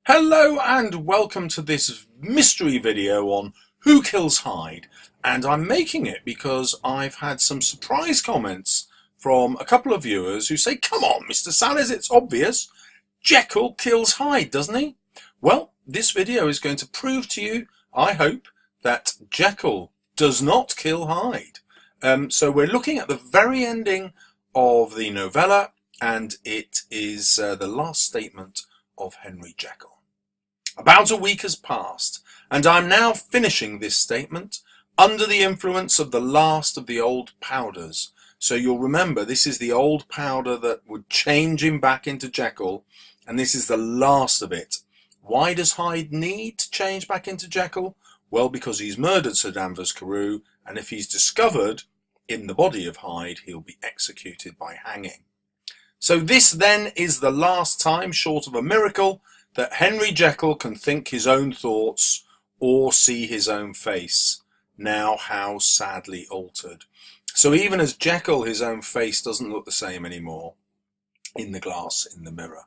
Hello and welcome to this mystery video on Who Kills Hyde, and I'm making it because I've had some surprise comments from a couple of viewers who say, come on Mr. Salles, it's obvious, Jekyll kills Hyde, doesn't he? Well, this video is going to prove to you, I hope, that Jekyll does not kill Hyde. So we're looking at the very ending of the novella, and it is the last statement of Henry Jekyll. About a week has passed, and I'm now finishing this statement under the influence of the last of the old powders. So you'll remember this is the old powder that would change him back into Jekyll, and this is the last of it. Why does Hyde need to change back into Jekyll? Well, because he's murdered Sir Danvers Carew, and if he's discovered in the body of Hyde, he'll be executed by hanging. So this then is the last time, short of a miracle, that Henry Jekyll can think his own thoughts or see his own face, now how sadly altered. So even as Jekyll, his own face doesn't look the same anymore in the glass in the mirror.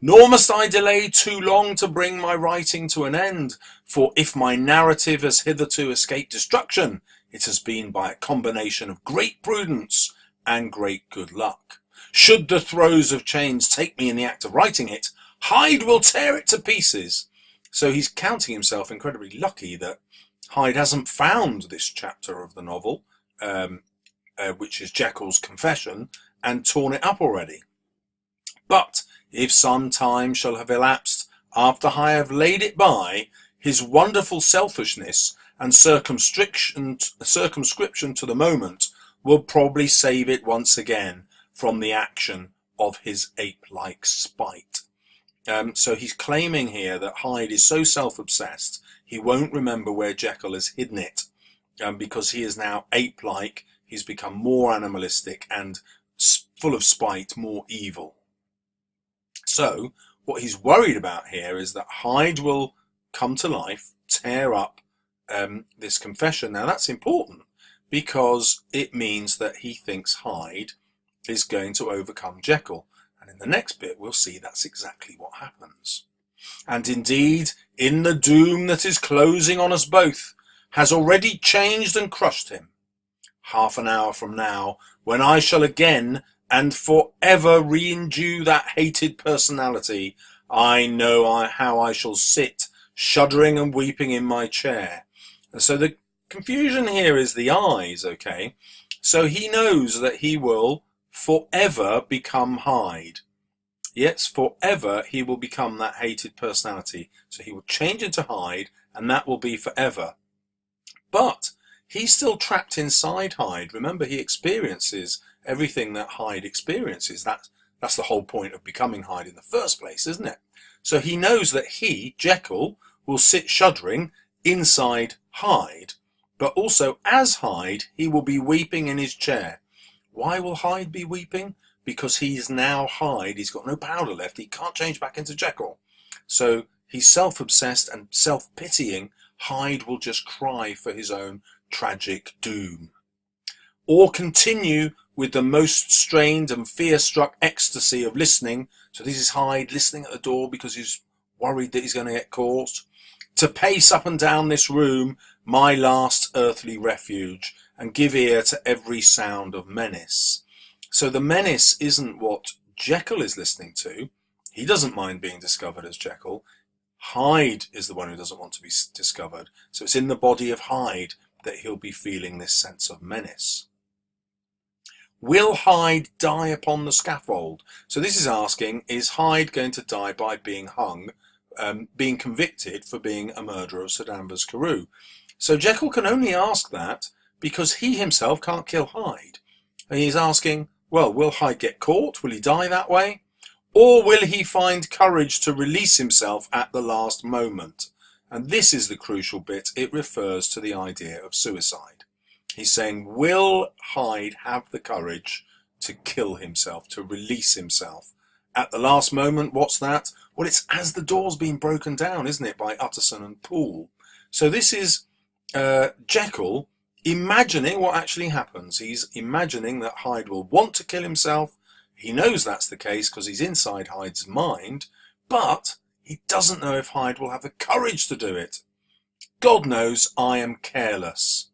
Nor must I delay too long to bring my writing to an end, for if my narrative has hitherto escaped destruction, it has been by a combination of great prudence and great good luck. Should the throes of change take me in the act of writing it, Hyde will tear it to pieces. So he's counting himself incredibly lucky that Hyde hasn't found this chapter of the novel, which is Jekyll's confession, and torn it up already. But if some time shall have elapsed after I have laid it by, his wonderful selfishness and circumscription to the moment will probably save it once again from the action of his ape-like spite. So he's claiming here that Hyde is so self-obsessed he won't remember where Jekyll has hidden it, because he is now ape-like. He's become more animalistic and full of spite, more evil. So what he's worried about here is that Hyde will come to life, tear up this confession. Now that's important because it means that he thinks Hyde is going to overcome Jekyll, and in the next bit we'll see that's exactly what happens. And indeed, in the doom that is closing on us both, has already changed and crushed him. Half an hour from now, when I shall again and forever re-endue that hated personality, I know how I shall sit, shuddering and weeping in my chair. And so the confusion here is the eyes, okay? So he knows that he will forever become Hyde. Yes, forever he will become that hated personality. So he will change into Hyde, and that will be forever. But he's still trapped inside Hyde. Remember, he experiences everything that Hyde experiences. That's the whole point of becoming Hyde in the first place, isn't it? So he knows that he, Jekyll, will sit shuddering inside Hyde, but also as Hyde, he will be weeping in his chair. Why will Hyde be weeping? Because he's now Hyde. He's got no powder left. He can't change back into Jekyll. So he's self-obsessed and self-pitying. Hyde will just cry for his own tragic doom. Or continue with the most strained and fear-struck ecstasy of listening. So this is Hyde listening at the door because he's worried that he's going to get caught. To pace up and down this room, my last earthly refuge, and give ear to every sound of menace. So the menace isn't what Jekyll is listening to. He doesn't mind being discovered as Jekyll. Hyde is the one who doesn't want to be discovered. So it's in the body of Hyde that he'll be feeling this sense of menace. Will Hyde die upon the scaffold? So this is asking, is Hyde going to die by being hung, being convicted for being a murderer of Sir Danvers Carew? So Jekyll can only ask that because he himself can't kill Hyde. And he's asking, well, will Hyde get caught? Will he die that way? Or will he find courage to release himself at the last moment? And this is the crucial bit. It refers to the idea of suicide. He's saying, will Hyde have the courage to kill himself, to release himself? At the last moment, what's that? Well, it's as the door's been broken down, isn't it, by Utterson and Poole. So this is Jekyll imagining what actually happens. He's imagining that Hyde will want to kill himself He knows that's the case because he's inside Hyde's mind, but he doesn't know if Hyde will have the courage to do it. God knows I am careless.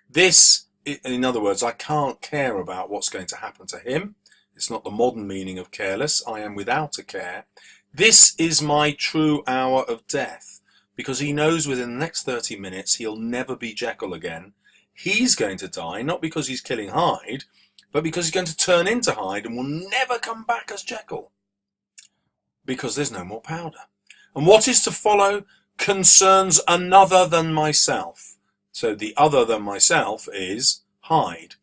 This, in other words, I can't care about what's going to happen to him. It's not the modern meaning of careless. I am without a care. This is my true hour of death, because he knows within the next 30 minutes he'll never be Jekyll again. He's going to die, not because he's killing Hyde, but because he's going to turn into Hyde and will never come back as Jekyll, because there's no more powder. And what is to follow concerns another than myself. So the other than myself is Hyde.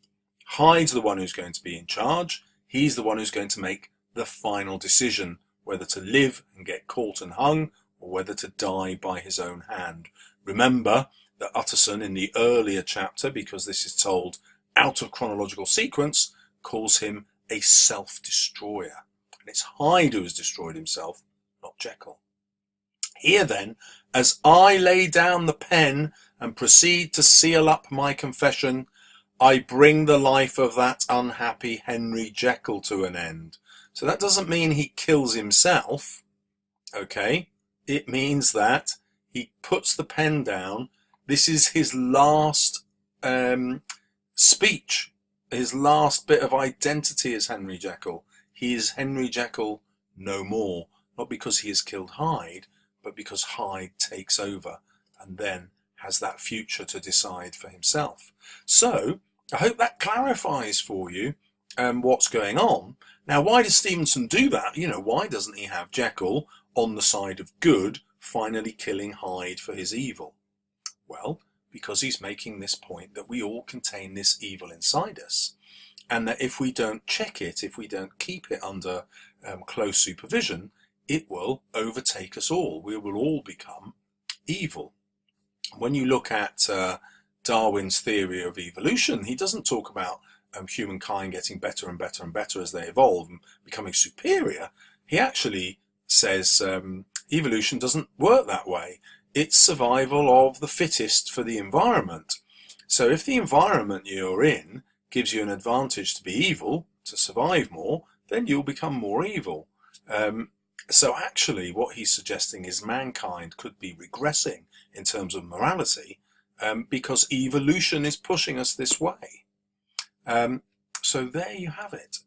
Hyde's the one who's going to be in charge. He's the one who's going to make the final decision, whether to live and get caught and hung, or whether to die by his own hand. Remember that Utterson in the earlier chapter, because this is told out of chronological sequence, calls him a self-destroyer. And it's Hyde who has destroyed himself, not Jekyll. Here then, as I lay down the pen and proceed to seal up my confession, I bring the life of that unhappy Henry Jekyll to an end. So that doesn't mean he kills himself, okay? It means that he puts the pen down. This is his last speech, his last bit of identity as Henry Jekyll. He is Henry Jekyll no more, not because he has killed Hyde, but because Hyde takes over and then has that future to decide for himself. So I hope that clarifies for you what's going on. Now, why does Stevenson do that? You know, why doesn't he have Jekyll on the side of good, finally killing Hyde for his evil? Well, because he's making this point that we all contain this evil inside us, and that if we don't check it, if we don't keep it under close supervision, it will overtake us all. We will all become evil. When you look at Darwin's theory of evolution, he doesn't talk about humankind getting better and better and better as they evolve and becoming superior. He actually says evolution doesn't work that way. It's survival of the fittest for the environment. So if the environment you're in gives you an advantage to be evil, to survive more, then you'll become more evil. So actually what he's suggesting is mankind could be regressing in terms of morality because evolution is pushing us this way. So there you have it.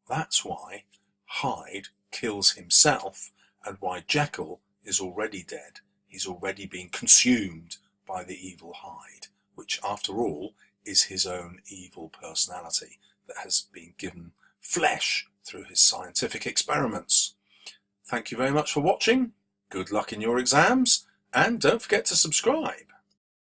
That's why Hyde kills himself and why Jekyll is already dead. He's already been consumed by the evil Hyde, which after all is his own evil personality that has been given flesh through his scientific experiments. Thank you very much for watching. Good luck in your exams, and don't forget to subscribe.